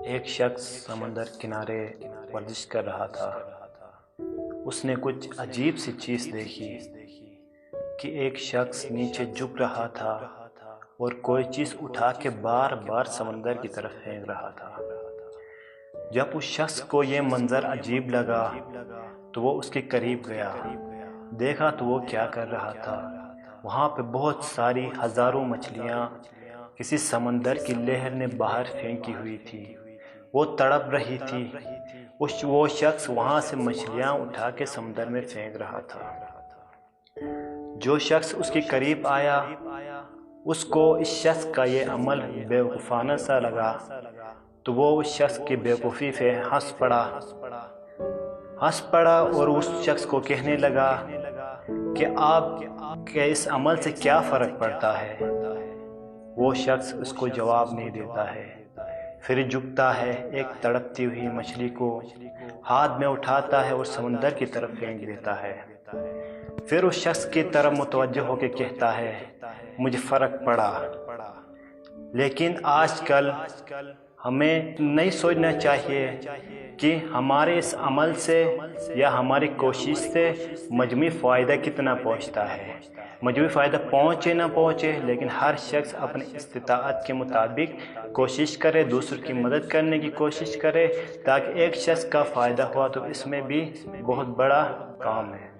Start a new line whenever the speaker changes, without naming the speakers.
ایک شخص سمندر کنارے ورزش کر رہا تھا۔ اس نے کچھ عجیب سی چیز دیکھی کہ ایک شخص نیچے جھک رہا تھا اور کوئی چیز اٹھا کے بار بار سمندر کی طرف پھینک رہا تھا۔ جب اس شخص کو یہ منظر عجیب لگا تو وہ اس کے قریب گیا، دیکھا تو وہ کیا کر رہا تھا۔ وہاں پہ بہت ساری ہزاروں مچھلیاں کسی سمندر کی لہر نے باہر پھینکی ہوئی تھی، وہ تڑپ رہی تھی۔ وہ شخص وہاں سے مچھلیاں اٹھا کے سمندر میں پھینک رہا تھا۔ جو شخص اس کے قریب آیا اس کو اس شخص کا یہ عمل بیوقوفانہ سا لگا، تو وہ اس شخص کی بیوقوفی پہ ہنس پڑا اور اس شخص کو کہنے لگا کہ آپ کے اس عمل سے کیا فرق پڑتا ہے۔ وہ شخص اس کو جواب نہیں دیتا ہے، پھر جھکتا ہے، ایک تڑپتی ہوئی مچھلی کو ہاتھ میں اٹھاتا ہے اور سمندر کی طرف پھینک دیتا ہے۔ پھر اس شخص کی طرف متوجہ ہو کے کہتا ہے، مجھے فرق پڑا، لیکن آج کل ہمیں نہیں سوچنا چاہیے کہ ہمارے اس عمل سے یا ہماری کوشش سے مجموعی فائدہ کتنا پہنچتا ہے۔ مجموعی فائدہ پہنچے نہ پہنچے، لیکن ہر شخص اپنی استطاعت کے مطابق کوشش کرے، دوسروں کی مدد کرنے کی کوشش کرے، تاکہ ایک شخص کا فائدہ ہوا تو اس میں بھی بہت بڑا کام ہے۔